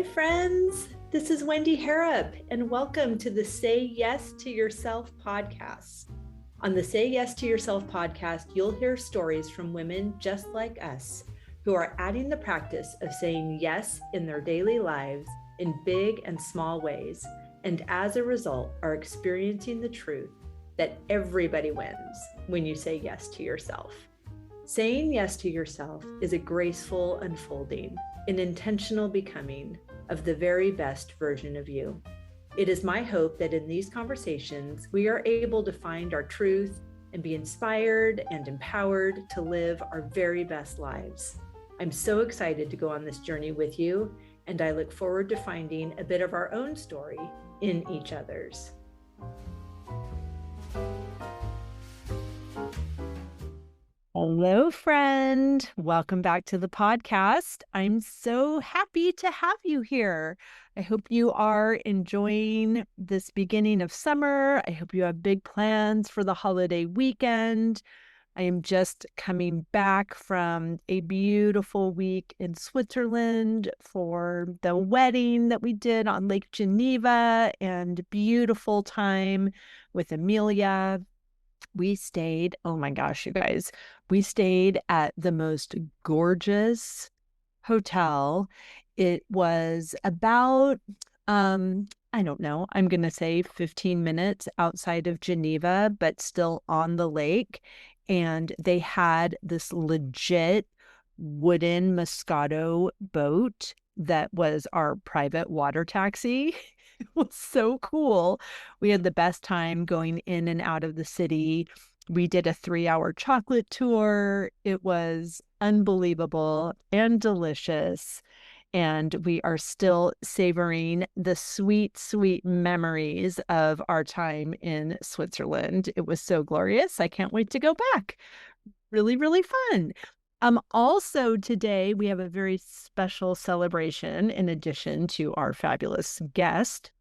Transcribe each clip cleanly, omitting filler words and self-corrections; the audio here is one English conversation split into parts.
Hi, friends. This is Wendy Harrop, and welcome to the Say Yes to Yourself podcast. On the Say Yes to Yourself podcast, you'll hear stories from women just like us who are adding the practice of saying yes in their daily lives in big and small ways, and as a result, are experiencing the truth that everybody wins when you say yes to yourself. Saying yes to yourself is a graceful unfolding, an intentional becoming of the very best version of you. It is my hope that in these conversations, we are able to find our truth and be inspired and empowered to live our very best lives. I'm so excited to go on this journey with you, and I look forward to finding a bit of our own story in each other's. Hello, friend. Welcome back to the podcast. I'm so happy to have you here. I hope you are enjoying this beginning of summer. I hope you have big plans for the holiday weekend. I am just coming back from a beautiful week in Switzerland for the wedding that we did on Lake Geneva and beautiful time with Amelia. We stayed, oh my gosh, you guys, we stayed at the most gorgeous hotel. It was about, I don't know, I'm going to say 15 minutes outside of Geneva, but still on the lake. And they had this legit wooden Moscato boat that was our private water taxi. It was so cool. We had the best time going in and out of the city. We did a 3-hour chocolate tour. It was unbelievable and delicious. And we are still savoring the sweet, sweet memories of our time in Switzerland. It was so glorious. I can't wait to go back. Really, really fun. Also today we have a very special celebration in addition to our fabulous guest.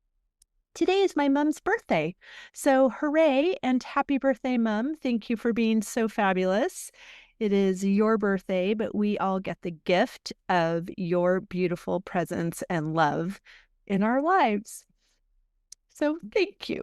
Today is my mom's birthday. So hooray and happy birthday, Mom. Thank you for being so fabulous. It is your birthday, but we all get the gift of your beautiful presence and love in our lives. So thank you.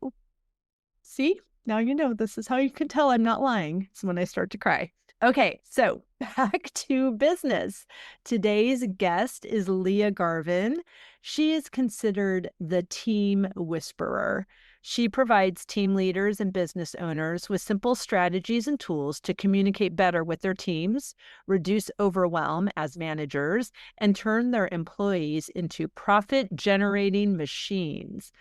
See, now you know this is how you can tell I'm not lying. It's when I start to cry. Okay, so back to business. Today's guest is Lia Garvin. She is considered the team whisperer. She provides team leaders and business owners with simple strategies and tools to communicate better with their teams, reduce overwhelm as managers, and turn their employees into profit-generating machines.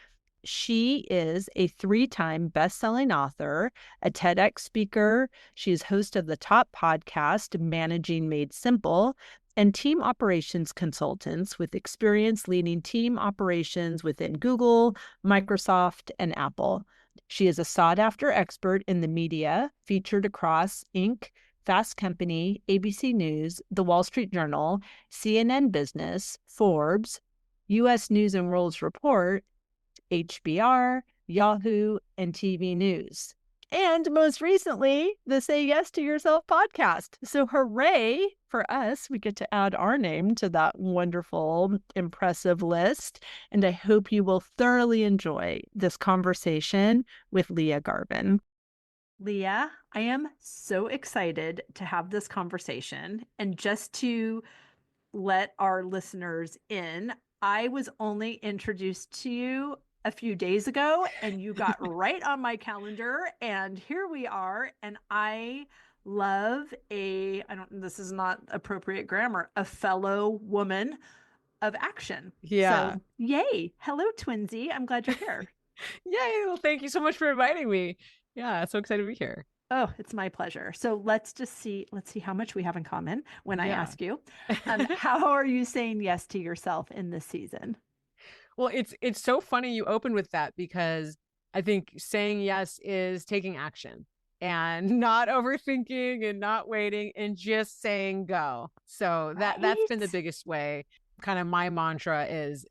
She is a 3-time best-selling author, a TEDx speaker. She is host of the top podcast, Managing Made Simple, and team operations consultants with experience leading team operations within Google, Microsoft, and Apple. She is a sought-after expert in the media, featured across Inc., Fast Company, ABC News, The Wall Street Journal, CNN Business, Forbes, U.S. News and World Report, HBR, Yahoo, and TV News. And most recently, the Say Yes to Yourself podcast. So hooray for us. We get to add our name to that wonderful, impressive list. And I hope you will thoroughly enjoy this conversation with Lia Garvin. Lia, I am so excited to have this conversation. And just to let our listeners in, I was only introduced to you a few days ago and you got right on my calendar, and here we are. And I love this is not appropriate grammar, a fellow woman of action. Yeah. So yay. Hello, Twinsy. I'm glad you're here. Yay. Well, thank you so much for inviting me. Yeah, so excited to be here. Oh, it's my pleasure. So let's see how much we have in common when I ask you. How are you saying yes to yourself in this season? Well, it's so funny you open with that, because I think saying yes is taking action and not overthinking and not waiting and just saying go. So that's been the biggest way. Kind of my mantra is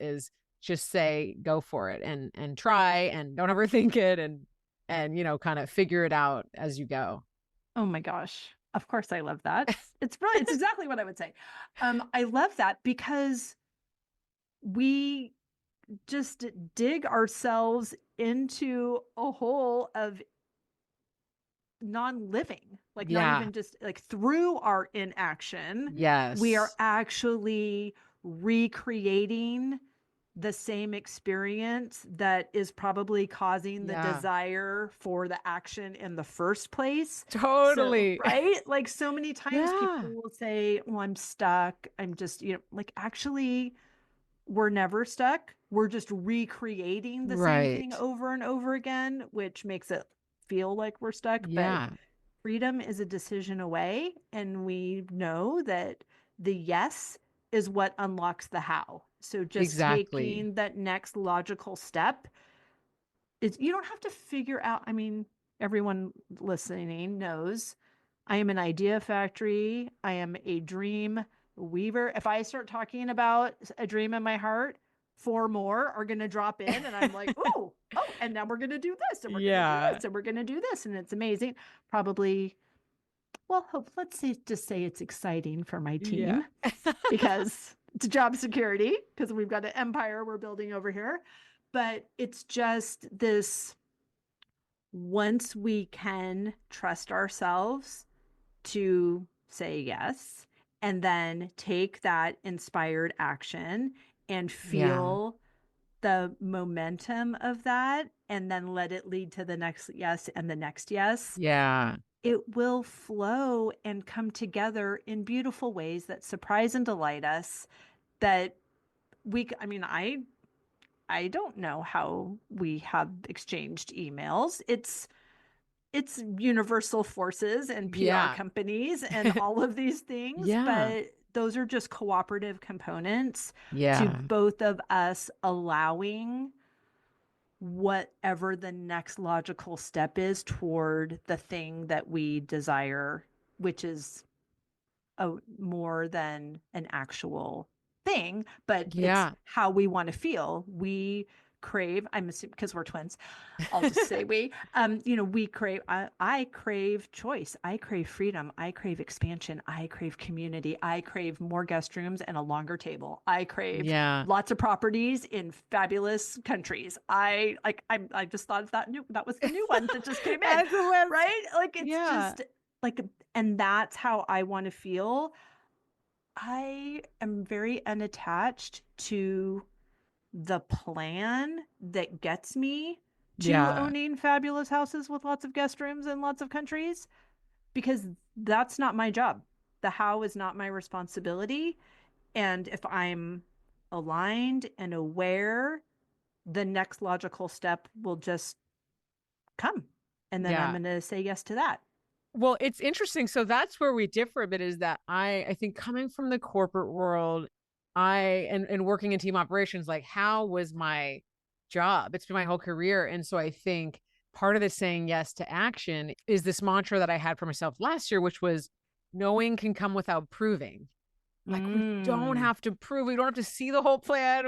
just say go for it and try and don't overthink it and kind of figure it out as you go. Oh my gosh. Of course I love that. It's exactly what I would say. I love that because we just dig ourselves into a hole of non-living, like not Yeah. even just like through our inaction, Yes. we are actually recreating the same experience that is probably causing the Yeah. desire for the action in the first place. Totally. So, right? Like so many times Yeah. people will say, well, I'm stuck. I'm just, like actually we're never stuck. We're just recreating the same thing Right. over and over again, which makes it feel like we're stuck. But Yeah. freedom is a decision away. And we know that the yes is what unlocks the how. So just Exactly. taking that next logical step is, you don't have to figure out. I mean, everyone listening knows I am an idea factory. I am a dream weaver. If I start talking about a dream in my heart, 4 more are going to drop in, and I'm like, oh, and now we're going to do this, and we're going to do Yeah. this, and we're going to do this, and it's amazing. Probably, well, let's just say it's exciting for my Yeah. team because it's job security, because we've got an empire we're building over here. But it's just this, once we can trust ourselves to say yes and then take that inspired action and Yeah. feel the momentum of that and then let it lead to the next yes and the next yes, Yeah. it will flow and come together in beautiful ways that surprise and delight us. That I mean, I don't know how we have exchanged emails. It's universal forces and PR Yeah. companies and all of these things, Yeah. but those are just cooperative components to Yeah. both of us allowing whatever the next logical step is toward the thing that we desire, which is more than an actual thing, but it's Yeah. how we want to feel. We crave, I'm assuming because we're twins, I'll just say we crave, I crave choice. I crave freedom. I crave expansion. I crave community. I crave more guest rooms and a longer table. I crave Yeah. lots of properties in fabulous countries. I just thought of that was the new one that just came in. That's the list. Right? Like it's Yeah. just like, and that's how I want to feel. I am very unattached to the plan that gets me to Yeah. owning fabulous houses with lots of guest rooms and lots of countries, because that's not my job. The how is not my responsibility. And if I'm aligned and aware, the next logical step will just come. And then I'm Yeah. going to say yes to that. Well, it's interesting. So that's where we differ a bit, is that I think coming from the corporate world, and working in team operations, like how was my job? It's been my whole career. And so I think part of the saying yes to action is this mantra that I had for myself last year, which was knowing can come without proving. Like we don't have to prove, we don't have to see the whole plan.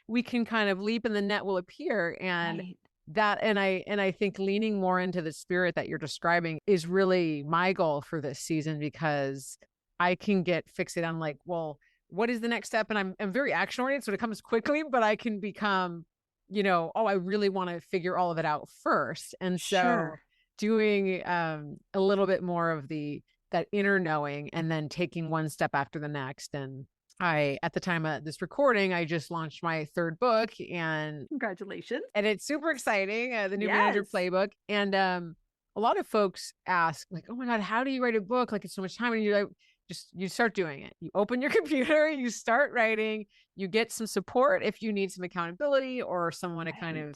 We can kind of leap and the net will appear. And Right. that, and I think leaning more into the spirit that you're describing is really my goal for this season, because I can get fixated on like, well, what is the next step? And I'm very action oriented, so it comes quickly, but I can become, I really want to figure all of it out first. And so Sure. doing a little bit more of that inner knowing and then taking one step after the next. And at the time of this recording, I just launched my 3rd book, and Congratulations. it's super exciting. The new Yes. Manager Playbook. And a lot of folks ask like, oh my God, how do you write a book? Like it's so much time. And you're like, you start doing it. You open your computer, you start writing, you get some support if you need some accountability or someone to kind of,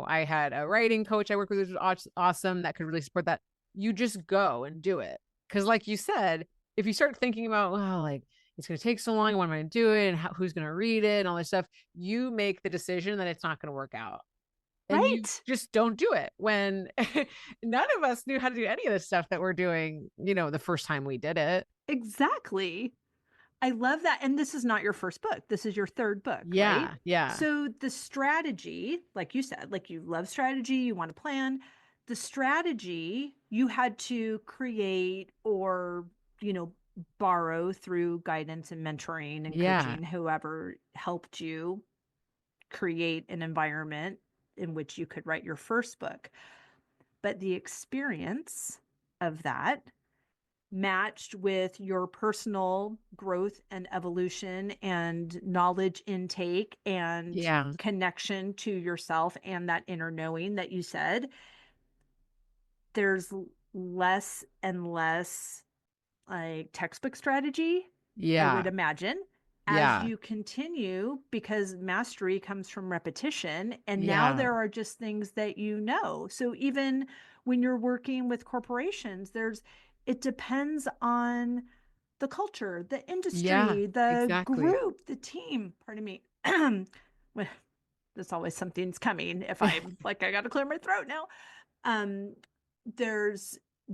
I had a writing coach I work with, which was awesome, that could really support that. You just go and do it. Because like you said, if you start thinking about, well, like it's going to take so long, what am I going to do it, and who's going to read it and all this stuff, you make the decision that it's not going to work out. And you just don't do it, when none of us knew how to do any of this stuff that we're doing, the first time we did it. Exactly. I love that. And this is not your first book. This is your 3rd book, Yeah. right? Yeah. So the strategy, like you said, like you love strategy, you want to plan. The strategy you had to create or, borrow through guidance and mentoring and coaching, whoever helped you create an environment in which you could write your first book. But the experience of that matched with your personal growth and evolution and knowledge intake and connection to yourself and that inner knowing that you said, there's less and less like textbook strategy, I would imagine, as you continue, because mastery comes from repetition. And now there are just things that you know. So even when you're working with corporations, it depends on the culture, the industry, the group, the team. Pardon me. There's always something's coming if I'm like, I got to clear my throat now. There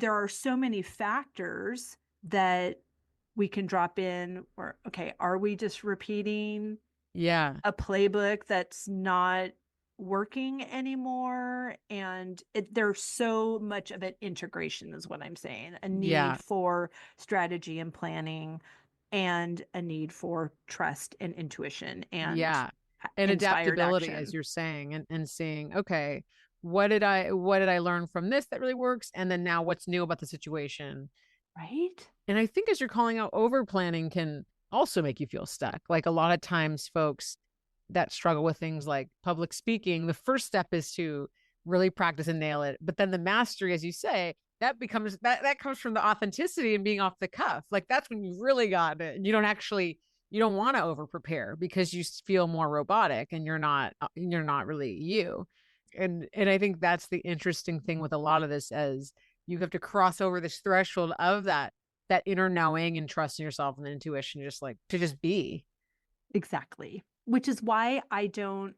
are so many factors that we can drop in, or, okay, are we just repeating a playbook that's not working anymore? And there's so much of it integration is what I'm saying, a need for strategy and planning, and a need for trust and intuition and adaptability, action. as you're saying, and seeing, okay, what did I learn from this that really works? And then now what's new about the situation? Right. And I think as you're calling out, over planning can also make you feel stuck. Like a lot of times folks that struggle with things like public speaking, the first step is to really practice and nail it. But then the mastery, as you say, that becomes that comes from the authenticity and being off the cuff. Like that's when you really got it. And you don't want to over prepare because you feel more robotic and you're not really you. And I think that's the interesting thing with a lot of this, as you have to cross over this threshold of that inner knowing and trusting yourself and the intuition, just like to just be. Exactly. Which is why I don't,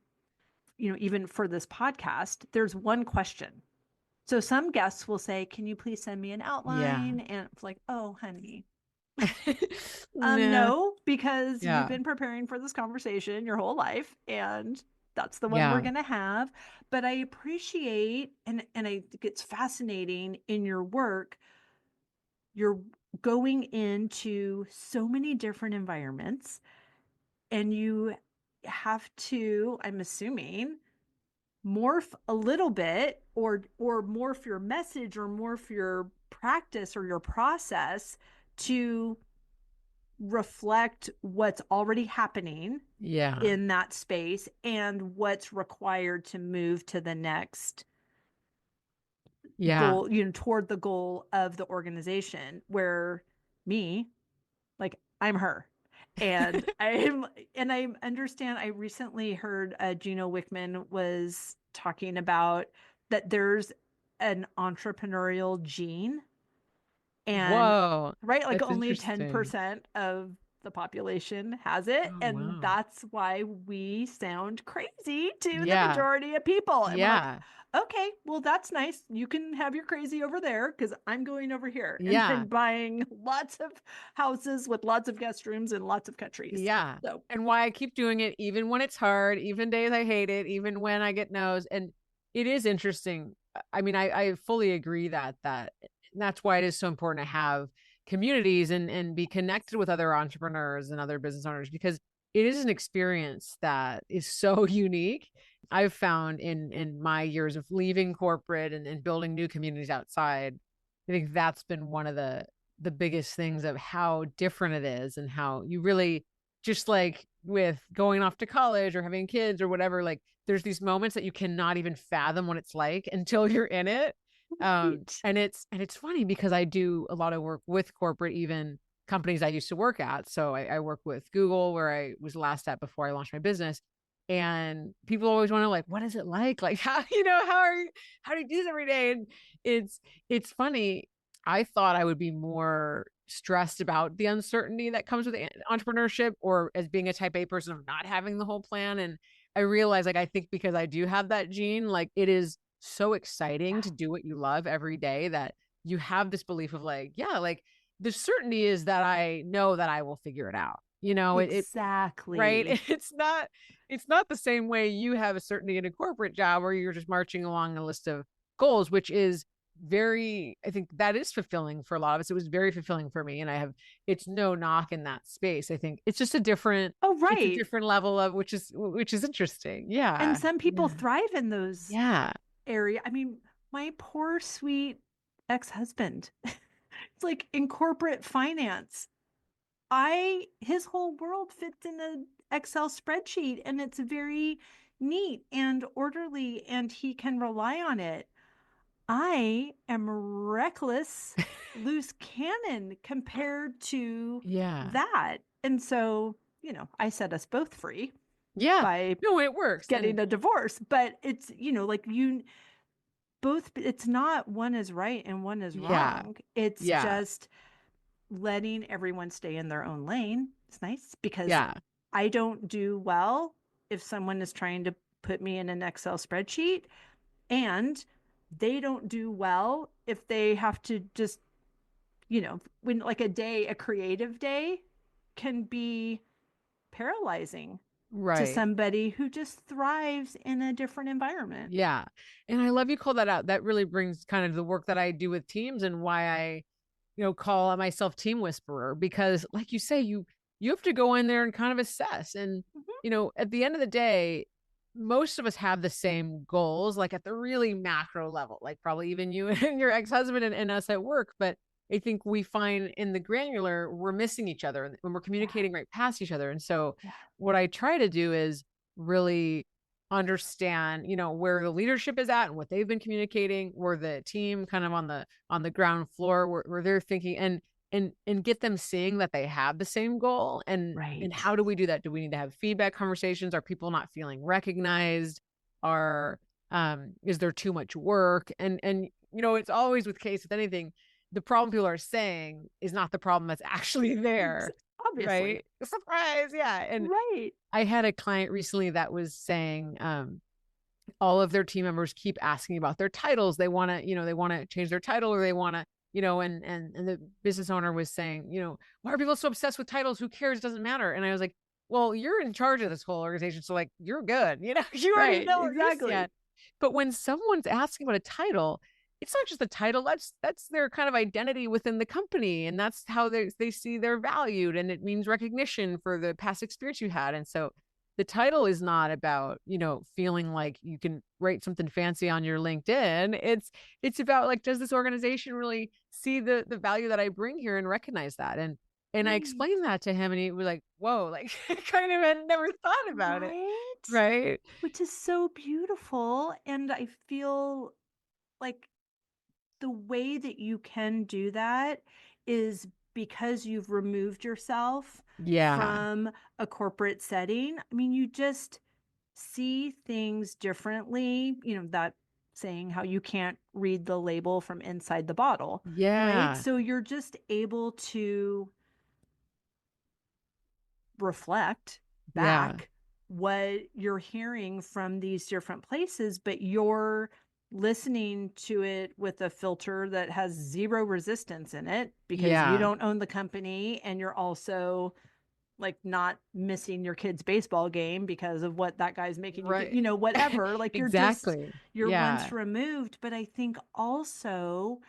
even for this podcast, there's one question. So some guests will say, can you please send me an outline? And it's like, oh, honey. No, because you've been preparing for this conversation your whole life, and that's the one we're going to have. But I appreciate, and I think it's fascinating in your work, you're going into so many different environments, and you have to, I'm assuming, morph a little bit, or morph your message, or morph your practice or your process to reflect what's already happening in that space and what's required to move to the next goal, toward the goal of the organization. Where me, like, I'm her. And I understand, I recently heard Gino Wickman was talking about that there's an entrepreneurial gene. And right, like only 10% of the population has it. That's why we sound crazy to the majority of people. And we're like, okay, well, that's nice. You can have your crazy over there because I'm going over here and buying lots of houses with lots of guest rooms in lots of countries. So, and why I keep doing it, even when it's hard, even days I hate it, even when I get no's. And it is interesting. I mean, I fully agree that that's why it is so important to have communities and be connected with other entrepreneurs and other business owners, because it is an experience that is so unique. I've found in my years of leaving corporate and building new communities outside, I think that's been one of the biggest things of how different it is, and how you really, just like with going off to college or having kids or whatever, like there's these moments that you cannot even fathom what it's like until you're in it. And it's funny because I do a lot of work with corporate, even companies I used to work at. So I work with Google, where I was last at before I launched my business. And people always want to, like, what is it like? Like, how do you do this every day? And it's funny. I thought I would be more stressed about the uncertainty that comes with entrepreneurship, or as being a type A person of not having the whole plan. And I realized, like, I think because I do have that gene, like, it is so exciting to do what you love every day, that you have this belief of like, like the certainty is that I know that I will figure it out. Exactly. Right. It's not the same way you have a certainty in a corporate job where you're just marching along a list of goals, which is I think that is fulfilling for a lot of us. It was very fulfilling for me. And it's no knock in that space. I think it's just a different, Oh, it's a right. different level of, which is interesting. Yeah. And some people Yeah. thrive in those Yeah. area. I mean, my poor sweet ex-husband, it's like in corporate finance. His whole world fits in an Excel spreadsheet, and it's very neat and orderly, and he can rely on it. I am reckless, loose cannon compared to Yeah. that. And so, I set us both free Yeah. by No, it works. getting a divorce, but it's, like you both, it's not one is right and one is Yeah. wrong. It's Yeah. just letting everyone stay in their own lane. It's nice because Yeah. I don't do well if someone is trying to put me in an Excel spreadsheet, and they don't do well if they have to just, when like a creative day can be paralyzing to Right. somebody who just thrives in a different environment. Yeah. And I love you call that out. That really brings kind of the work that I do with teams and why I, call myself team whisperer, because like you say, you have to go in there and kind of assess. And, at the end of the day, most of us have the same goals, like at the really macro level, like probably even you and your ex-husband and us at work. But I think we find in the granular, we're missing each other when we're communicating right past each other. And so what I try to do is really understand, where the leadership is at and what they've been communicating, where the team kind of on the ground floor, where they're thinking, and get them seeing that they have the same goal. And how do we do that? Do we need to have feedback conversations? Are people not feeling recognized? Is there too much work? And it's always with case with anything, the problem people are saying is not the problem that's actually there. Obviously. Right? Surprise. Yeah. And I had a client recently that was saying, all of their team members keep asking about their titles. They want to change their title, or they want to, and the business owner was saying, why are people so obsessed with titles? Who cares? It doesn't matter. And I was like, well, you're in charge of this whole organization. So like, you're good. You already know exactly. But when someone's asking about a title, it's not just a title. That's their kind of identity within the company. And that's how they see they're valued. And it means recognition for the past experience you had. And so the title is not about, feeling like you can write something fancy on your LinkedIn. It's about like, does this organization really see the value that I bring here and recognize that? And I explained that to him, and he was like, whoa, like kind of had never thought about it. Right. Which is so beautiful. And I feel like the way that you can do that is because you've removed yourself from a corporate setting. I mean, you just see things differently, that saying how you can't read the label from inside the bottle. Yeah. Right. So you're just able to reflect back what you're hearing from these different places, but you're listening to it with a filter that has zero resistance in it, because you don't own the company, and you're also like not missing your kid's baseball game because of what that guy's making you, whatever. Like you're you're once removed. But I think also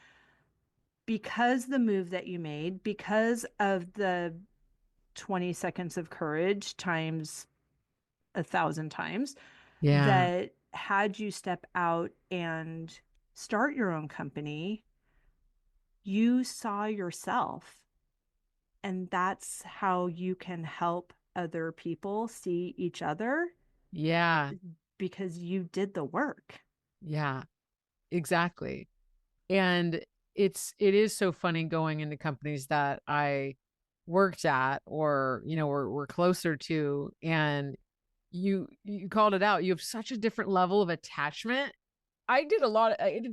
because the move that you made, because of the 20 seconds of courage times 1,000 times, that had you step out and start your own company, you saw yourself, and that's how you can help other people see each other. Because you did the work. Exactly. And it is so funny going into companies that I worked at, or we're closer to, and you called it out. You have such a different level of attachment. I did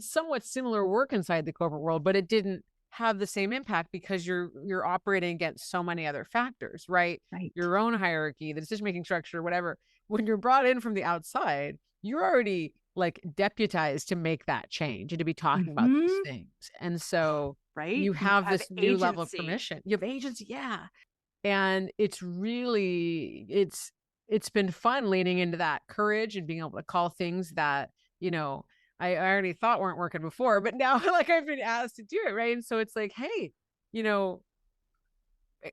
somewhat similar work inside the corporate world, but it didn't have the same impact because you're operating against so many other factors, right? Your own hierarchy, the decision-making structure, whatever. When you're brought in from the outside, you're already like deputized to make that change and to be talking about these things. And so you have this new level of permission. You have agency. Yeah. And it's really, it's been fun leaning into that courage and being able to call things that, I already thought weren't working before, but now like I've been asked to do it. Right. And so it's like, hey,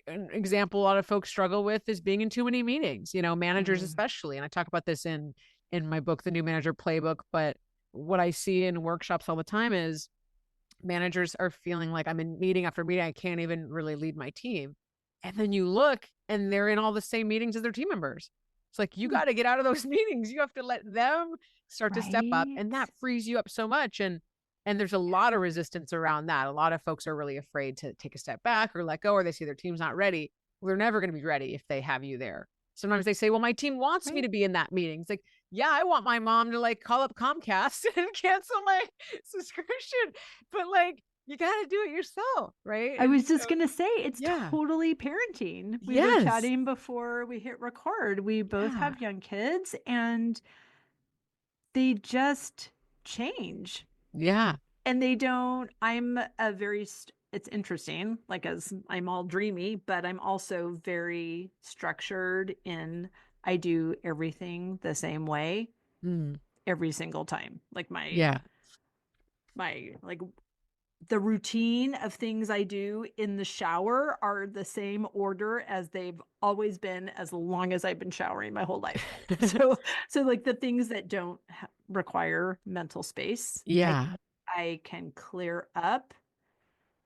an example a lot of folks struggle with is being in too many meetings, managers especially. And I talk about this in my book, The New Manager Playbook. But what I see in workshops all the time is managers are feeling like I'm in meeting after meeting. I can't even really lead my team. And then you look and they're in all the same meetings as their team members. It's like, you got to get out of those meetings. You have to let them start to step up, and that frees you up so much. And there's a lot of resistance around that. A lot of folks are really afraid to take a step back or let go, or they see their team's not ready. Well, they're never going to be ready if they have you there. Sometimes they say, well, my team wants me to be in that meeting. It's like, yeah, I want my mom to like call up Comcast and cancel my subscription. But like, you got to do it yourself, right? I was just going to say, it's totally parenting. We were chatting before we hit record. We both have young kids and they just change. Yeah. And they don't, it's interesting, like as I'm all dreamy, but I'm also very structured in I do everything the same way every single time. Like the routine of things I do in the shower are the same order as they've always been as long as I've been showering my whole life. So like the things that don't require mental space. I can clear up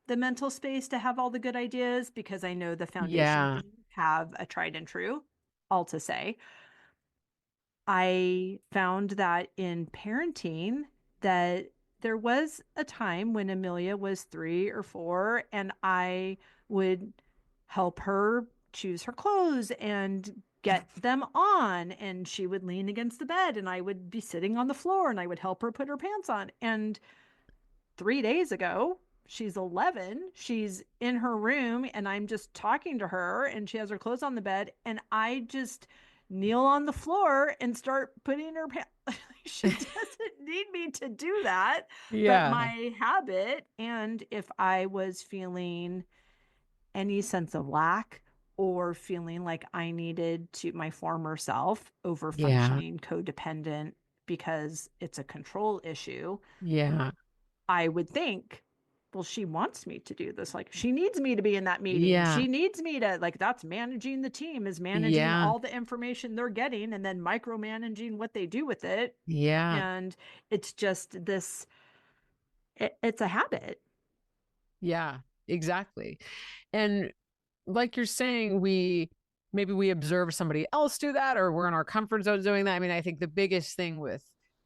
the mental space to have all the good ideas because I know the foundation have a tried and true, all to say. I found that in parenting that there was a time when Amelia was 3 or 4 and I would help her choose her clothes and get them on, and she would lean against the bed and I would be sitting on the floor and I would help her put her pants on. And 3 days ago, she's 11, she's in her room and I'm just talking to her and she has her clothes on the bed and I just kneel on the floor and start putting her pants. She doesn't need me to do that, but my habit. And if I was feeling any sense of lack or feeling like I needed to my former self over functioning codependent because it's a control issue, I would think, well, she wants me to do this. Like, she needs me to be in that meeting. She needs me to, like, that's managing the team, is managing all the information they're getting and then micromanaging what they do with it. And it's just this, it's a habit. Yeah, exactly. And like you're saying, maybe we observe somebody else do that, or we're in our comfort zone doing that. I mean, I think the biggest thing with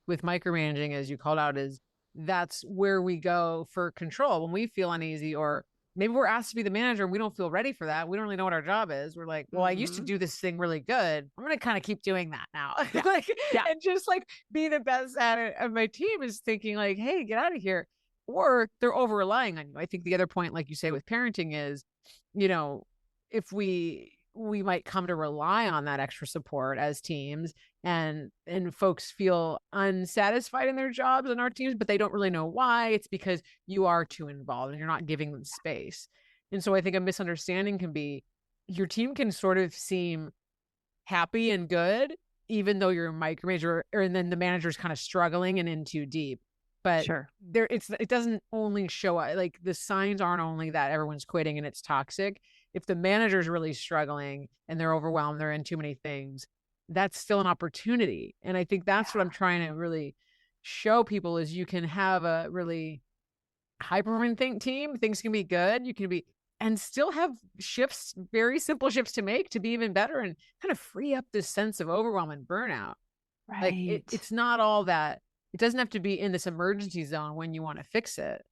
micromanaging, as you called out, is that's where we go for control when we feel uneasy, or maybe we're asked to be the manager and we don't feel ready for that. We don't really know what our job is. We're like, well, I used to do this thing really good. I'm going to kind of keep doing that now. And just like be the best at it. And my team is thinking like, hey, get out of here. Or they're over relying on you. I think the other point, like you say, with parenting is, if we might come to rely on that extra support as teams, and folks feel unsatisfied in their jobs and our teams, but they don't really know why. It's because you are too involved and you're not giving them space. And so I think a misunderstanding can be your team can sort of seem happy and good, even though you're a micromanager, and then the manager's kind of struggling and in too deep. But it doesn't only show up, like the signs aren't only that everyone's quitting and it's toxic. If the manager's really struggling and they're overwhelmed, they're in too many things, that's still an opportunity. And I think that's what I'm trying to really show people is you can have a really high performing team. Things can be good. You can be, and still have shifts, very simple shifts to make to be even better and kind of free up this sense of overwhelm and burnout. Like it's not all that. It doesn't have to be in this emergency zone when you want to fix it,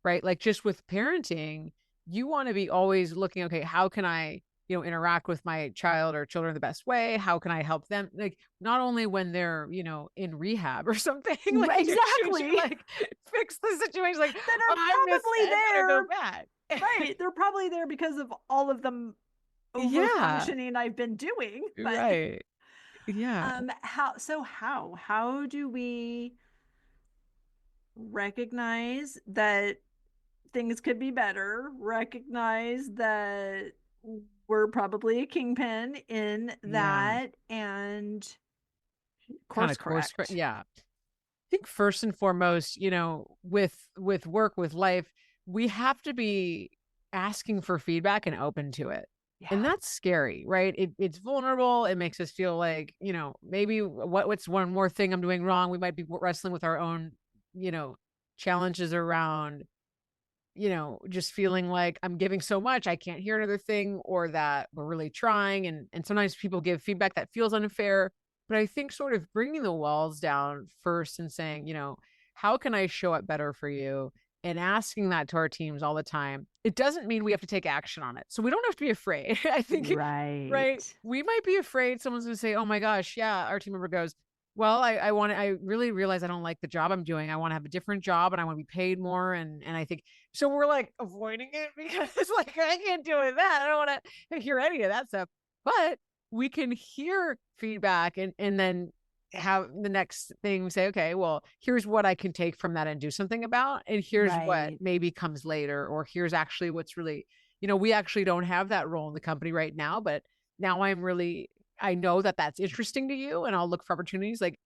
right? Like just with parenting, you want to be always looking, okay, how can I, interact with my child or children the best way? How can I help them? Like not only when they're, in rehab or something, like exactly, like fix the situation. Like that are probably there. Go back. Right, they're probably there because of all of them over functioning I've been doing. But, how do we recognize that things could be better, recognize that we're probably a kingpin in that, and course correct? think first and foremost, with work, with life, we have to be asking for feedback and open to it. Yeah. And that's scary, right? It's vulnerable. It makes us feel like, maybe what's one more thing I'm doing wrong? We might be wrestling with our own, challenges around, just feeling like I'm giving so much, I can't hear another thing, or that we're really trying. And sometimes people give feedback that feels unfair. But I think sort of bringing the walls down first and saying, how can I show up better for you? And asking that to our teams all the time. It doesn't mean we have to take action on it. So we don't have to be afraid. I think, right? We might be afraid someone's going to say, oh my gosh, yeah, our team member goes, well, I really realize I don't like the job I'm doing. I want to have a different job and I want to be paid more. And I think, so we're like avoiding it because it's like, I can't do that. I don't want to hear any of that stuff, but we can hear feedback and then have the next thing say, okay, well, here's what I can take from that and do something about. And here's what maybe comes later, or here's actually what's really, we actually don't have that role in the company right now, but now I know that that's interesting to you and I'll look for opportunities. Like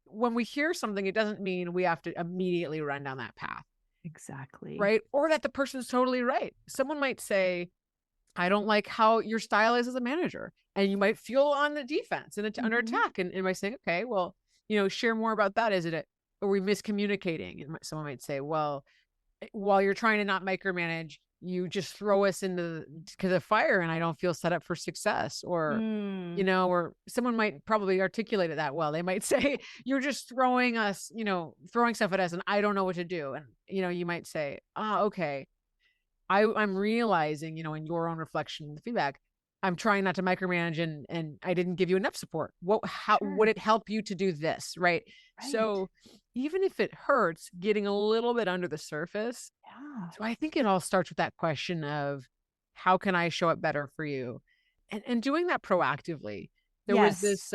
when we hear something, it doesn't mean we have to immediately run down that path. Exactly. Right. Or that the person's totally right. Someone might say, I don't like how your style is as a manager. And you might feel on the defense and under attack. And by saying, okay, well, share more about that. Are we miscommunicating? And someone might say, well, while you're trying to not micromanage, you just throw us into the fire and I don't feel set up for success. Or, or someone might probably articulate it that well. They might say, you're just throwing stuff at us and I don't know what to do. And, you might say, okay. I'm realizing, in your own reflection and the feedback, I'm trying not to micromanage and I didn't give you enough support. How would it help you to do this? Right. So even if it hurts, getting a little bit under the surface. Yeah. So I think it all starts with that question of how can I show up better for you? And doing that proactively. There was this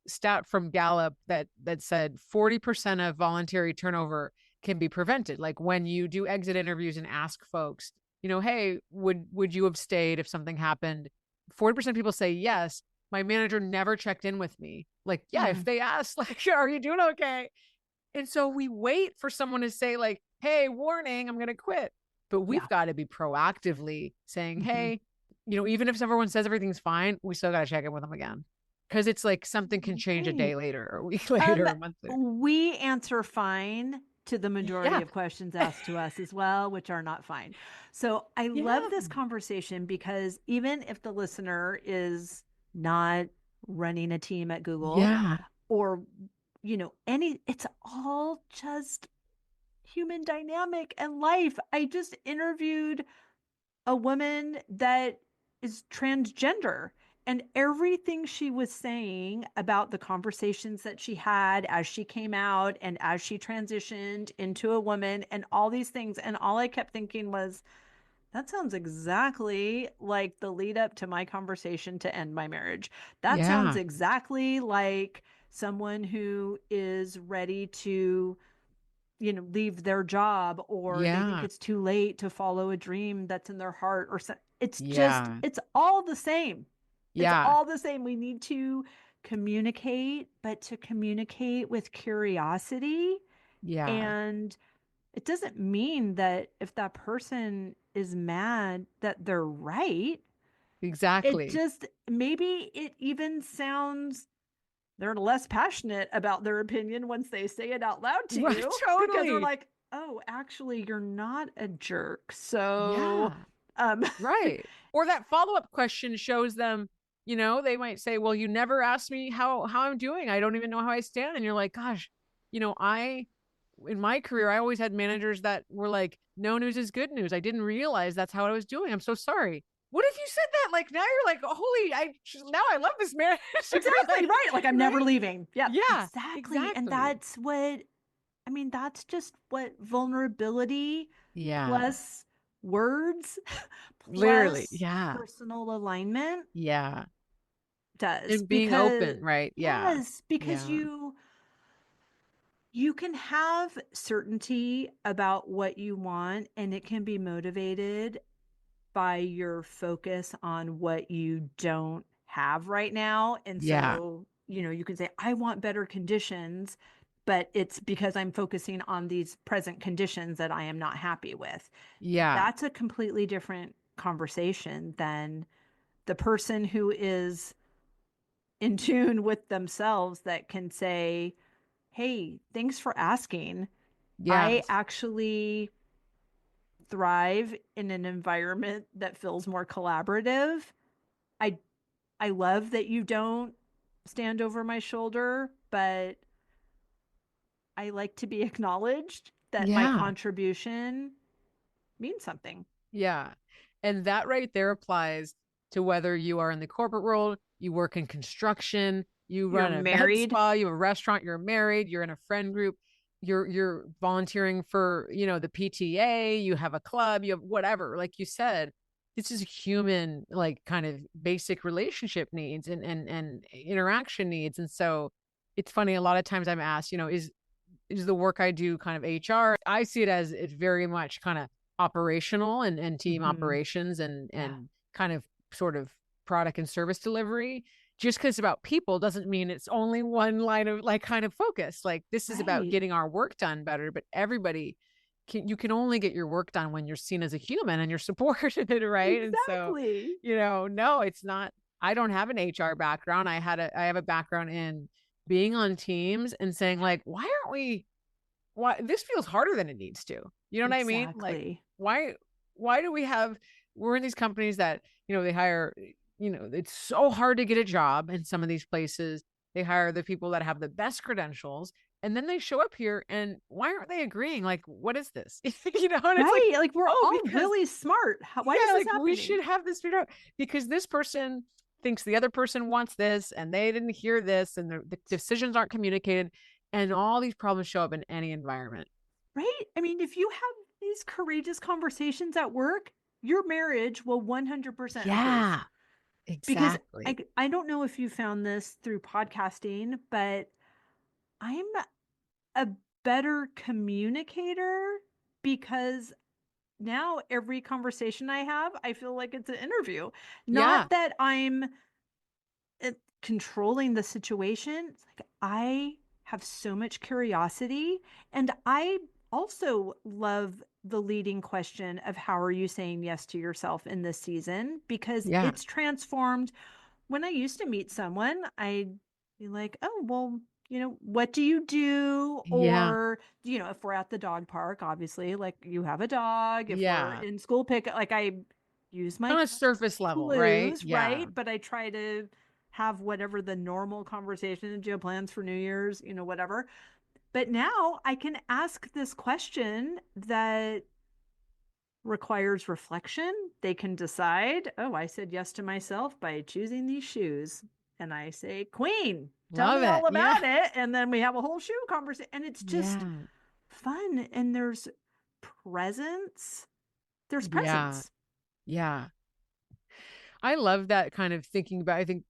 stat from Gallup that said 40% of voluntary turnover can be prevented. Like when you do exit interviews and ask folks, hey, would you have stayed if something happened? 40% of people say yes. My manager never checked in with me. Like, yeah, if they ask, like, are you doing okay? And so we wait for someone to say like, hey, warning, I'm going to quit. But we've got to be proactively saying, hey, even if everyone says everything's fine, we still got to check in with them again. Because it's like something can change a day later, or a week later, a month later. We answer fine to the majority of questions asked to us as well, which are not fine. So I love this conversation because even if the listener is not running a team at Google or, it's all just human dynamic and life. I just interviewed a woman that is transgender. And everything she was saying about the conversations that she had as she came out and as she transitioned into a woman and all these things. And all I kept thinking was, that sounds exactly like the lead up to my conversation to end my marriage. That sounds exactly like someone who is ready to, leave their job, or they think it's too late to follow a dream that's in their heart, or it's just, it's all the same. It's all the same. We need to communicate, but to communicate with curiosity. And it doesn't mean that if that person is mad that they're right. Exactly. It just, maybe it even sounds they're less passionate about their opinion once they say it out loud to you. Totally. Because they're like, oh, actually, you're not a jerk. So, right. Or that follow-up question shows them, they might say, well, you never asked me how I'm doing. I don't even know how I stand. And you're like, gosh, in my career, I always had managers that were like, no news is good news. I didn't realize that's how I was doing. I'm so sorry. What if you said that? Like now you're like, now I love this marriage. Exactly. Right. Like I'm never leaving. Yeah. Exactly. And that's that's just what vulnerability plus words literally plus personal alignment does. And being open, right? Yes, because you can have certainty about what you want, and it can be motivated by your focus on what you don't have right now. And so, you can say, I want better conditions. but it's because I'm focusing on these present conditions that I am not happy with. Yeah. That's a completely different conversation than the person who is in tune with themselves that can say, hey, thanks for asking. I Yes. actually thrive in an environment that feels more collaborative. I I love that you don't stand over my shoulder, but I like to be acknowledged that my Yeah. contribution means something. Yeah. And that right there applies to whether you are in the corporate world, you work in construction, you You're run a med married. spa, you have a restaurant, you're married, you're in a friend group, you're volunteering for, the PTA, you have a club, you have whatever, like you said, this is human, like kind of basic relationship needs and interaction needs. And so it's funny, a lot of times I'm asked, is the work I do kind of HR? I see it as it's very much kind of operational and team operations and kind of sort of product and service delivery. Just because it's about people doesn't mean it's only one line of like kind of focus. Like this is about getting our work done better, but everybody you can only get your work done when you're seen as a human and you're supported, right? Exactly. And so, no, it's not. I don't have an HR background. I have a background in being on teams and saying like, why this feels harder than it needs to. You know what I mean? Like Exactly. why do we're in these companies that, they hire, it's so hard to get a job in some of these places. They hire the people that have the best credentials and then they show up here and why aren't they agreeing? Like, what is this? And it's Right. Like we're all because really smart. Why is this happening? we should have this figured out because this person thinks the other person wants this and they didn't hear this and the decisions aren't communicated and all these problems show up in any environment. Right. I mean, if you have these courageous conversations at work, your marriage will 100% Yeah, improve. Because exactly. I don't know if you found this through podcasting, but I'm a better communicator because now every conversation I have, I feel like it's an interview. Yeah. Not that I'm controlling the situation. It's like I have so much curiosity, and I also love the leading question of how are you saying yes to yourself in this season, because Yeah. it's transformed. When I used to meet someone, I'd be like, oh, well, what do you do? Yeah. Or, if we're at the dog park, obviously, like you have a dog. If we're Yeah. in school pick, like I use my On a surface level, right? clues, Yeah. right? But I try to have whatever the normal conversation, do you have plans for New Year's, whatever. But now I can ask this question that requires reflection. They can decide, oh, I said yes to myself by choosing these shoes. And I say, Queen, tell Love me it. all Yeah. about it. And then we have a whole shoe conversation. And it's just Yeah. fun. And there's presence. There's Yeah. presence. Yeah. I love that kind of thinking about, I think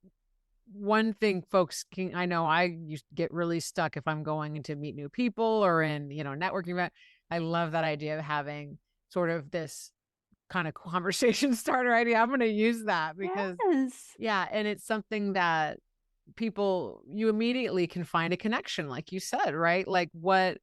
one thing folks can, I know I used to get really stuck if I'm going to meet new people or in, networking event. I love that idea of having sort of this kind of conversation starter idea. I'm going to use that because Yes. yeah. And it's something that you immediately can find a connection, like you said, right? Like what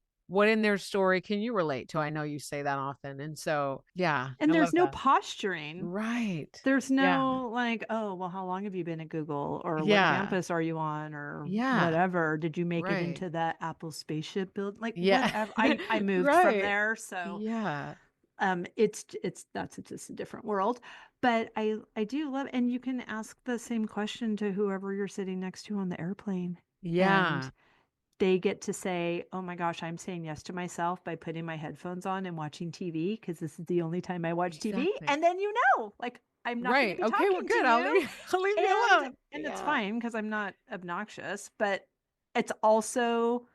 in their story can you relate to? I know you say that often. And so, yeah, And I there's love no that. posturing. Right. There's Yeah. no like, oh, well, how long have you been at Google? Or what Yeah. campus are you on? Or Yeah. whatever. Did you make it Right. into that Apple spaceship build? Like Yeah. whatever. I moved from Right. there. So Yeah. that's just a different world. But I do love, and you can ask the same question to whoever you're sitting next to on the airplane. And Yeah. they get to say, oh my gosh, I'm saying yes to myself by putting my headphones on and watching TV because this is the only time I watch TV. Exactly. And then, like, I'm not going to Right. be Okay, well, talking to good. I'll you. leave, I'll leave you And alone. it's Yeah. fine because I'm not obnoxious, but it's also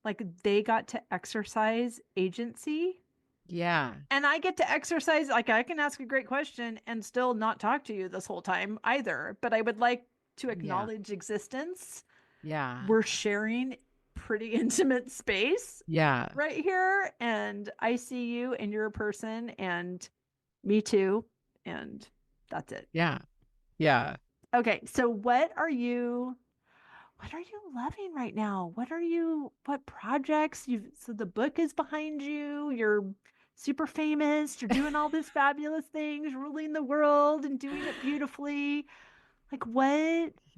like they got to exercise agency. Yeah. And I get to exercise, like I can ask a great question and still not talk to you this whole time either. But I would like to Yeah. acknowledge existence. Yeah. We're sharing pretty intimate space Yeah. right here. And I see you and you're a person and me too. And that's it. Yeah. Yeah. Okay. So what are you what are you loving right now? What projects so the book is behind you. You're super famous. You're doing all these fabulous things, ruling the world and doing it beautifully. Like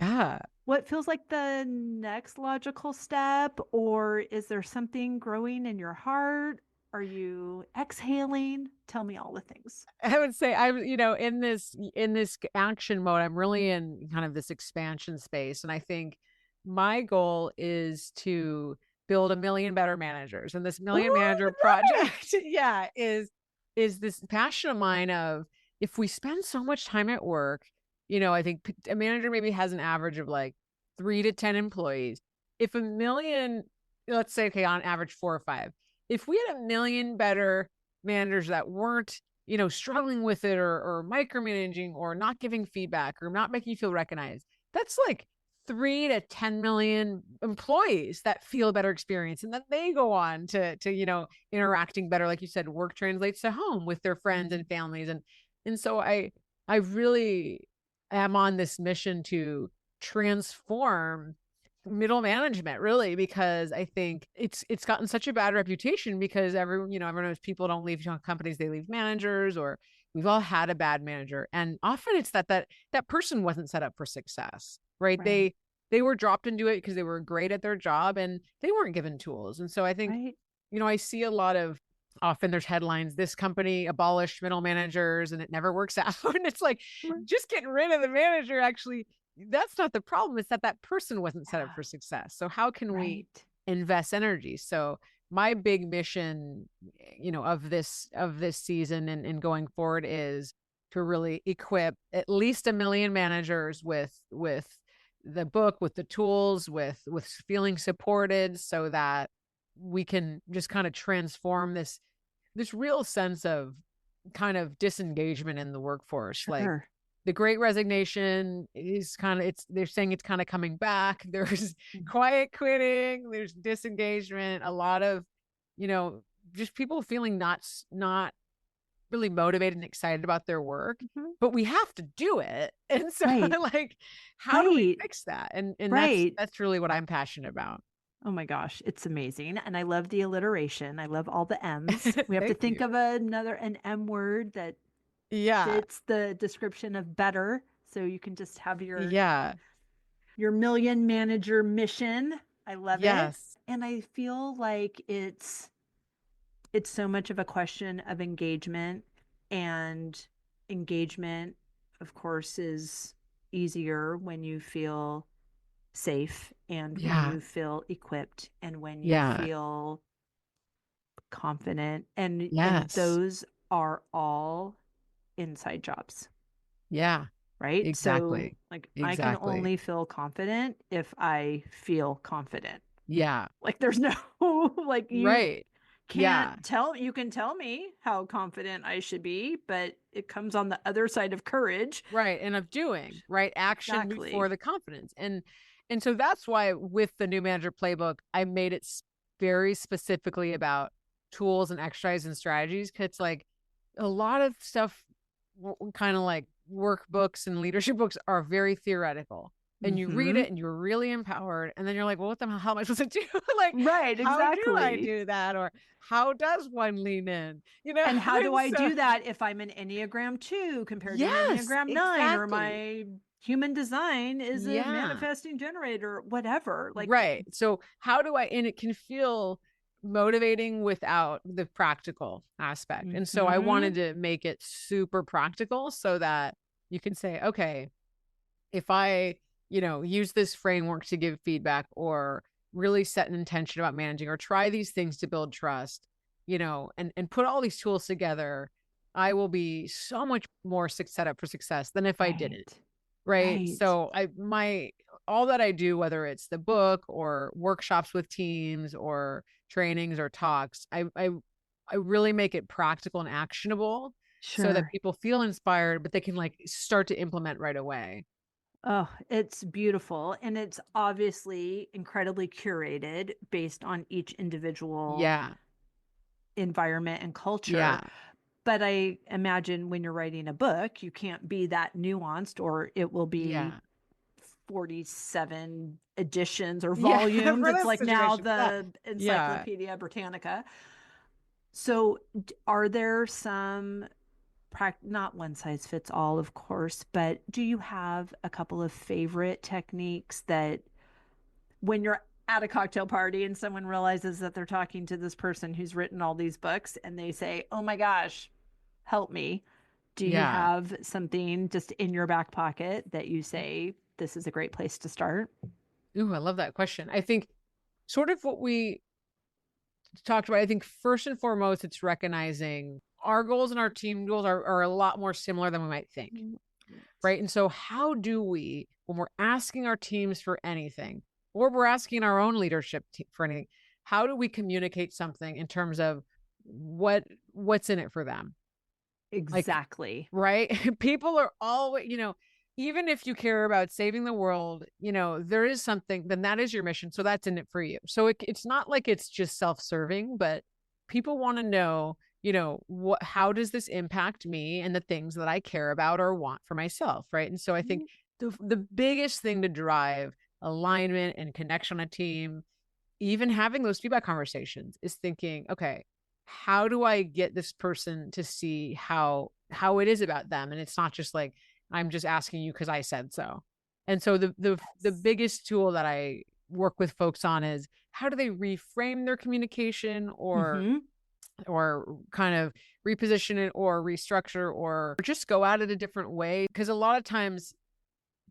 Yeah. what feels like the next logical step? Or is there something growing in your heart? Are you exhaling? Tell me all the things. I would say I'm, in this action mode, I'm really in kind of this expansion space. And I think my goal is to build 1 million better managers. And this million Oh, manager I love project, yeah, is this passion of mine of, if we spend so much time at work, I think a manager maybe has an average of like 3 to 10 employees. If 1 million, let's say, okay, on average 4 or 5, if we had 1 million better managers that weren't, struggling with it or micromanaging or not giving feedback or not making you feel recognized, that's like 3 to 10 million employees that feel a better experience. And then they go on to interacting better. Like you said, work translates to home with their friends and families. And so I really am on this mission to transform middle management, really, because I think it's gotten such a bad reputation because everyone knows people don't leave companies, they leave managers, or we've all had a bad manager. And often it's that person wasn't set up for success, right? Right. They were dropped into it because they were great at their job and they weren't given tools. And so I think, Right. I see a lot of, often there's headlines, this company abolished middle managers and it never works out. And it's like, just getting rid of the manager, actually, that's not the problem. It's that person wasn't set up for success. So how can we invest energy? So my big mission, of this season and going forward is to really equip at least 1 million managers with the book, with the tools, with feeling supported, so that we can just kind of transform this real sense of kind of disengagement in the workforce. Sure. Like, the Great Resignation is they're saying it's kind of coming back. There's quiet quitting, there's disengagement, a lot of, just people feeling not really motivated and excited about their work, but we have to do it. And so like, how do we fix that? And that's really what I'm passionate about. Oh my gosh, it's amazing. And I love the alliteration. I love all the M's. We have to think of an M word that fits the description of better. So you can just have your million manager mission. I love it. And I feel like it's so much of a question of engagement, and engagement, of course, is easier when you feel safe and when you feel equipped and when you feel confident. And those are all inside jobs. Yeah. Right. Exactly. So like, I can only feel confident if I feel confident. Yeah. Like, there's no like, you can't you can tell me how confident I should be, but it comes on the other side of courage. Right. And of doing action before the confidence. And so that's why with the new Manager Playbook, I made it very specifically about tools and exercise and strategies. Cause it's like a lot of stuff, kind of like workbooks and leadership books, are very theoretical. And you read it and you're really empowered. And then you're like, well, what the hell am I supposed to do? Like, how do I do that? Or how does one lean in? And how do I do that if I'm an Enneagram 2 compared to an Enneagram 9, or my human design is a manifesting generator, whatever. Like, so how do and it can feel motivating without the practical aspect. And so I wanted to make it super practical so that you can say, okay, if I, use this framework to give feedback, or really set an intention about managing, or try these things to build trust, and put all these tools together, I will be so much more set up for success than if I didn't. Right. So all that I do, whether it's the book or workshops with teams or trainings or talks, I really make it practical and actionable so that people feel inspired, but they can like start to implement right away. Oh, it's beautiful. And it's obviously incredibly curated based on each individual environment and culture. Yeah. But I imagine when you're writing a book, you can't be that nuanced, or it will be 47 editions or volumes. For It's this like now situation. the Encyclopedia Britannica. So are there some, not one size fits all, of course, but do you have a couple of favorite techniques that when you're at a cocktail party and someone realizes that they're talking to this person who's written all these books and they say, oh my gosh, help me. Do you have something just in your back pocket that you say, this is a great place to start? Ooh, I love that question. I think sort of what we talked about, I think first and foremost, it's recognizing our goals and our team goals are a lot more similar than we might think. Right. And so how do we, when we're asking our teams for anything, or we're asking our own leadership for anything, how do we communicate something in terms of what's in it for them? Exactly. Like, right. People are always, even if you care about saving the world, there is something, then that is your mission. So that's in it for you. So it's not like it's just self-serving, but people want to know, how does this impact me and the things that I care about or want for myself. Right. And so I think the biggest thing to drive alignment and connection on a team, even having those feedback conversations, is thinking, okay, how do I get this person to see how it is about them? And it's not just like, I'm just asking you because I said so. And so the biggest tool that I work with folks on is how do they reframe their communication or kind of reposition it or restructure or just go at it a different way. Because a lot of times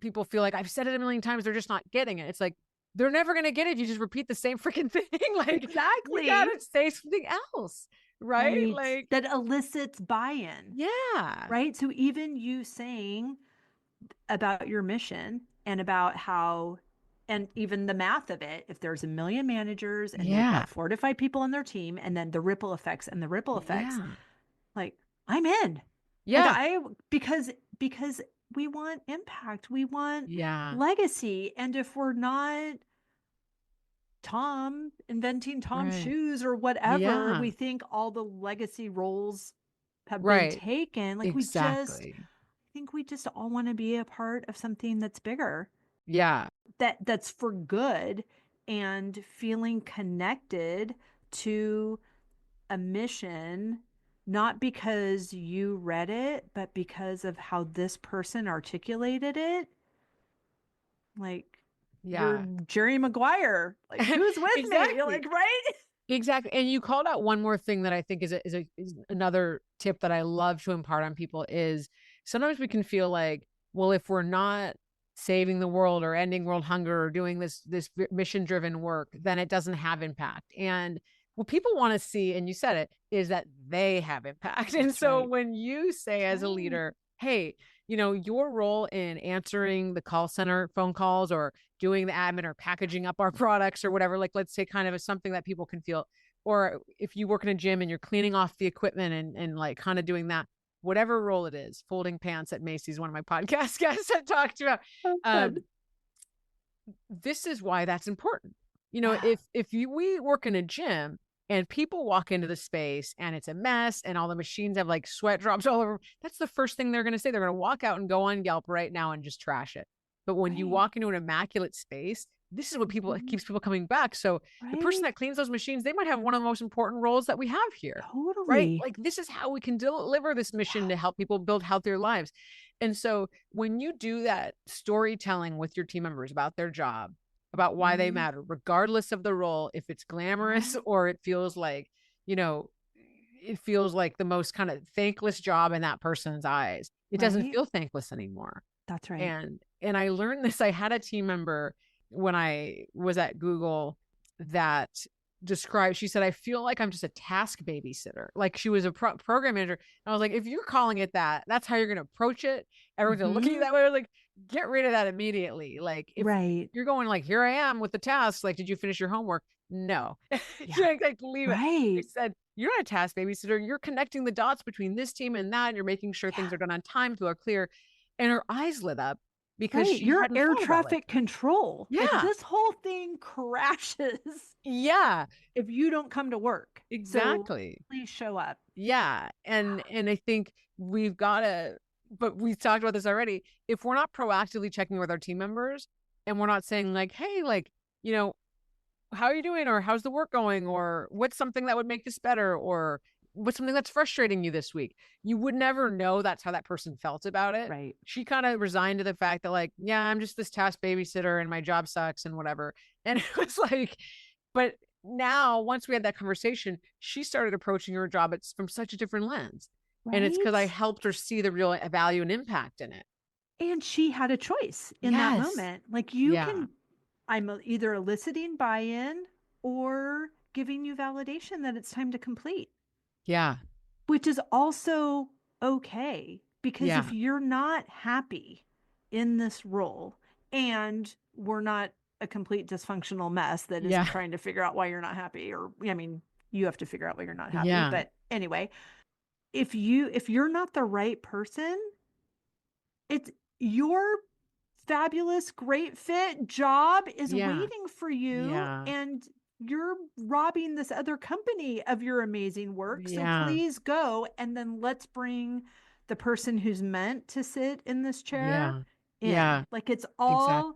people feel like I've said it a million times, they're just not getting it. It's like, they're never going to get it if you just repeat the same freaking thing. Like, exactly. You gotta say something else. Right? Like that elicits buy-in. Yeah. Right. So even you saying about your mission and about how, and even the math of it, if there's a million managers and they've got 4 to 5 people on their team, and then the ripple effects and the ripple effects, like, I'm in. Yeah. Like because we want impact, we want legacy. And if we're not Tom inventing Tom's shoes or whatever, we think all the legacy roles have been taken. Like, I think we just all want to be a part of something that's bigger. Yeah. That's for good, and feeling connected to a mission, not because you read it, but because of how this person articulated it. Like, you're Jerry Maguire. Like, who's with me? You're like, right? Exactly. And you called out one more thing that I think is another tip that I love to impart on people is sometimes we can feel like, well, if we're not saving the world or ending world hunger or doing this mission driven work, then it doesn't have impact. And what people want to see, and you said it, is that they have impact. And so when you say as a leader, hey, your role in answering the call center phone calls or doing the admin or packaging up our products or whatever, like, let's say kind of something that people can feel, or if you work in a gym and you're cleaning off the equipment and like kind of doing that, whatever role it is, folding pants at Macy's, one of my podcast guests have talked about. This is why that's important. If we work in a gym and people walk into the space and it's a mess and all the machines have like sweat drops all over, that's the first thing they're going to say. They're going to walk out and go on Yelp right now and just trash it. But when you walk into an immaculate space, this is what keeps people coming back. So the person that cleans those machines, they might have one of the most important roles that we have here. Totally. Right? Like, this is how we can deliver this mission to help people build healthier lives. And so when you do that storytelling with your team members about their job, about why they matter, regardless of the role, if it's glamorous or it feels like, it feels like the most kind of thankless job in that person's eyes, it doesn't feel thankless anymore. That's right. And I learned this. I had a team member when I was at Google that described, she said, I feel like I'm just a task babysitter. Like, she was a program manager. And I was like, if you're calling it that, that's how you're going to approach it. Everyone's going to look at you that way. I was like, get rid of that immediately. Like, if you're going like, here I am with the task, like, did you finish your homework? No. Like, leave it. I said, you're not a task babysitter. You're connecting the dots between this team and that, and you're making sure things are done on time, people are clear. And her eyes lit up because you're air traffic control. Yeah. Like, this whole thing crashes. Yeah. If you don't come to work. Exactly. So please show up. Yeah. And I think we've got to, but we've talked about this already. If we're not proactively checking with our team members, And we're not saying like, hey, like, you know, how are you doing? Or how's the work going? Or what's something that would make this better? Or what's something that's frustrating you this week? You would never know that's how that person felt about it. Right. She kind of resigned to the fact that like, yeah, I'm just this task babysitter and my job sucks and whatever. And it was like, but now once we had that conversation, she started approaching her job from such a different lens. Right. And it's because I helped her see the real value and impact in it. And she had a choice in that moment. Like I'm either eliciting buy-in or giving you validation that it's time to complete. Yeah. Which is also okay, because if you're not happy in this role and we're not a complete dysfunctional mess that is trying to figure out why you're not happy, or I mean, you have to figure out why you're not happy. But anyway, if you're not the right person, it's your fabulous, great fit job is waiting for you, and you're robbing this other company of your amazing work. So please go, and then let's bring the person who's meant to sit in this chair in. Like it's all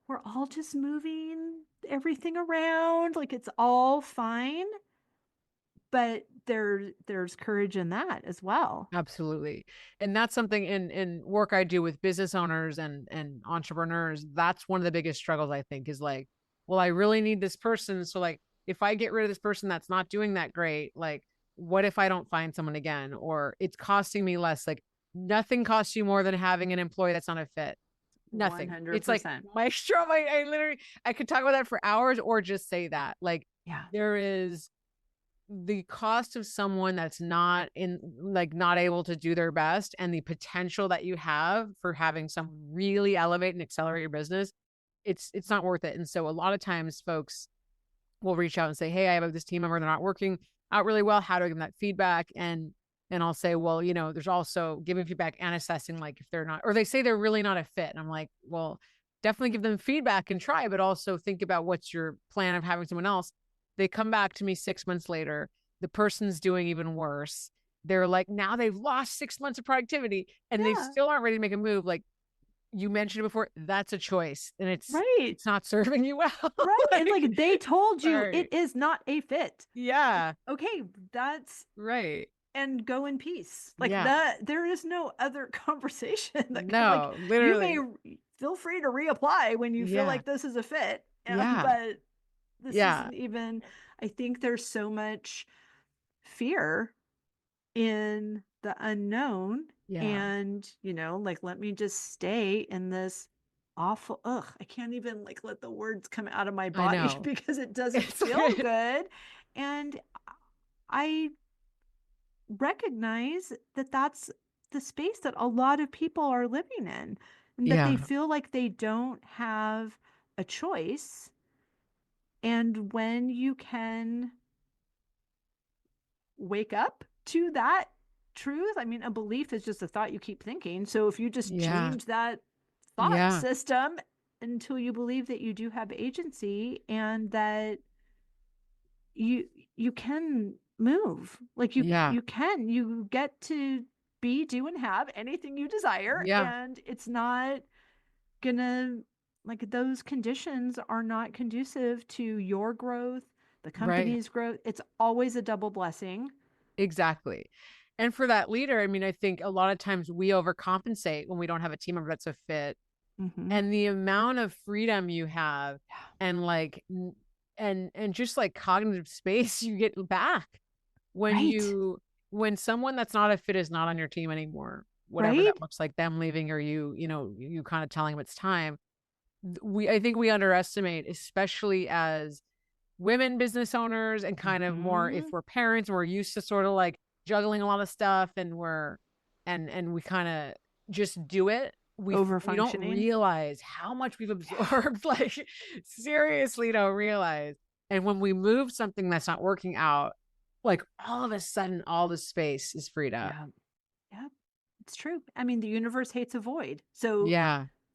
we're all just moving everything around, like it's all fine. But there's courage in that as well. Absolutely. And that's something in work I do with business owners and entrepreneurs. That's one of the biggest struggles, I think, is like, well, I really need this person. So like, if I get rid of this person that's not doing that great, like, what if I don't find someone again? Or it's costing me less. Like, nothing costs you more than having an employee that's not a fit. Nothing. 100%. It's like my struggle. I literally, I could talk about that for hours, or just say that. Like, there is the cost of someone that's not able to do their best, and the potential that you have for having someone really elevate and accelerate your business, it's not worth it. And so a lot of times folks will reach out and say, hey, I have this team member, they're not working out really well. How do I give them that feedback? And I'll say, well, you know, there's also giving feedback and assessing, like if they're not, or they say they're really not a fit. And I'm like, well, definitely give them feedback and try, but also think about what's your plan of having someone else. They come back to me 6 months later. The person's doing even worse. They're like, now they've lost 6 months of productivity and they still aren't ready to make a move. Like you mentioned it before, that's a choice, and it's not serving you well. Right. And like they told you it is not a fit. Yeah. Okay. That's right. And go in peace. Like there is no other conversation. No, literally. You may feel free to reapply when you feel like this is a fit. But this isn't even, I think there's so much fear in the unknown. And, you know, like, let me just stay in this awful, I can't even like let the words come out of my body because it doesn't feel good. And I recognize that that's the space that a lot of people are living in, and that they feel like they don't have a choice. And when you can wake up to that truth, I mean, a belief is just a thought you keep thinking. So if you just change that thought system until you believe that you do have agency, and that you can move, like you get to be, do, and have anything you desire. And it's not gonna, like, those conditions are not conducive to your growth, the company's growth. It's always a double blessing. Exactly. And for that leader, I mean, I think a lot of times we overcompensate when we don't have a team member that's a fit. And the amount of freedom you have and like and just like cognitive space you get back when when someone that's not a fit is not on your team anymore, whatever that looks like, them leaving, or you kind of telling them it's time. I think we underestimate, especially as women business owners, and kind of more if we're parents, we're used to sort of like juggling a lot of stuff, and we kind of just do it. We don't realize how much we've absorbed. Like, seriously don't realize. And when we move something that's not working out, like all of a sudden all the space is freed up. Yeah, it's true. I mean, the universe hates a void. So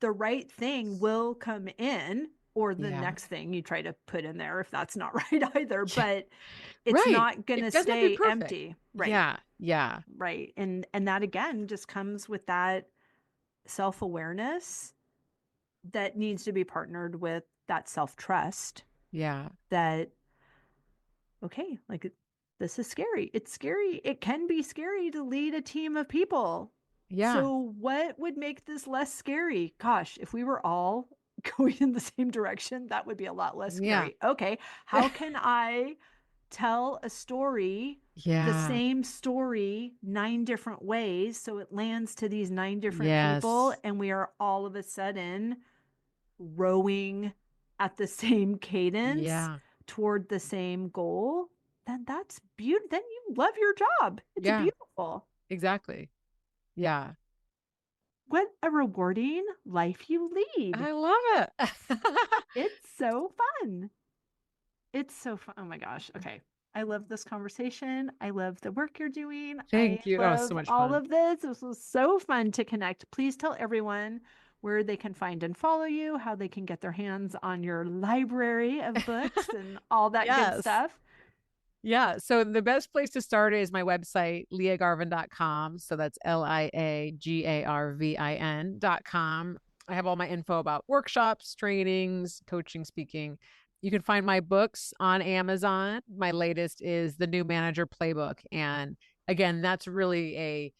the right thing will come in, or the next thing you try to put in there, if that's not right either. But it's not going to stay empty. Right. Yeah. Right. And that again just comes with that self-awareness that needs to be partnered with that self-trust. Yeah. That, okay, like this is scary. It's scary. It can be scary to lead a team of people. Yeah. So what would make this less scary? Gosh, if we were all going in the same direction, that would be a lot less scary. Yeah. Okay, how can I tell a story, the same story, 9 different ways, so it lands to these 9 different people, and we are all of a sudden rowing at the same cadence toward the same goal? Then that's beautiful. Then you love your job. It's beautiful. Exactly. Yeah. What a rewarding life you lead. I love it. It's so fun. It's so fun. Oh my gosh. Okay. I love this conversation. I love the work you're doing. Thank you. I love so much all fun. of this. This was so fun to connect. Please tell everyone where they can find and follow you, how they can get their hands on your library of books and all that good stuff. Yeah. So the best place to start is my website, liagarvin.com. So that's liagarvin.com. I have all my info about workshops, trainings, coaching, speaking. You can find my books on Amazon. My latest is the new Manager Playbook. And again, that's really a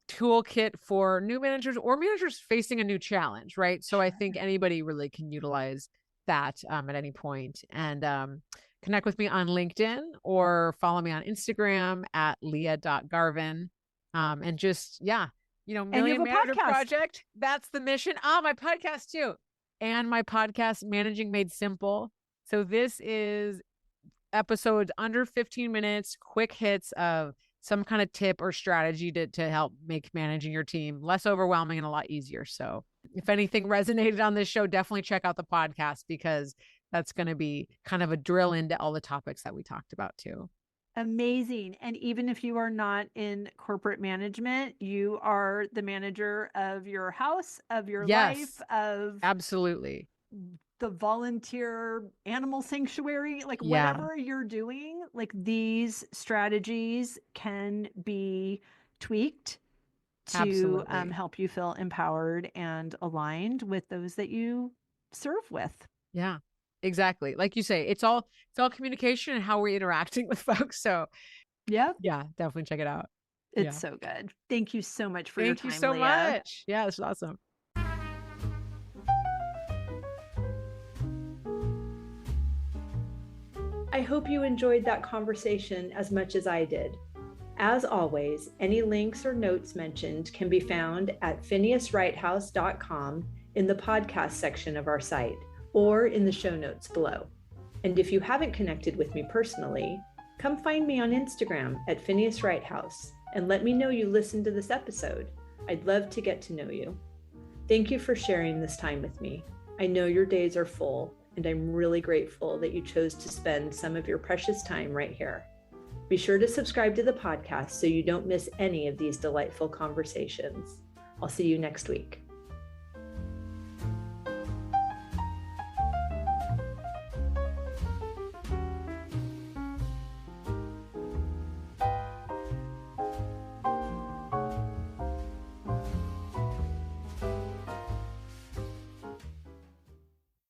toolkit for new managers or managers facing a new challenge, right? So I think anybody really can utilize that at any point. And connect with me on LinkedIn or follow me on Instagram at lia.garvin. And just, Million Manager Project. That's the mission. My podcast too. And my podcast, Managing Made Simple. So this is episodes under 15 minutes, quick hits of some kind of tip or strategy to help make managing your team less overwhelming and a lot easier. So if anything resonated on this show, definitely check out the podcast, because that's going to be kind of a drill into all the topics that we talked about too. Amazing. And even if you are not in corporate management, you are the manager of your house, of your life, of absolutely the volunteer animal sanctuary, like whatever you're doing, like these strategies can be tweaked to help you feel empowered and aligned with those that you serve with. Yeah, exactly. Like you say, it's all communication and how we're interacting with folks. So yeah, definitely check it out. It's so good. Thank you so much for your time. Thank you so much. Yeah, this is awesome. I hope you enjoyed that conversation as much as I did. As always, any links or notes mentioned can be found at phineaswrighthouse.com in the podcast section of our site or in the show notes below. And if you haven't connected with me personally, come find me on Instagram at Phineas Wrighthouse and let me know you listened to this episode. I'd love to get to know you. Thank you for sharing this time with me. I know your days are full, and I'm really grateful that you chose to spend some of your precious time right here. Be sure to subscribe to the podcast so you don't miss any of these delightful conversations. I'll see you next week.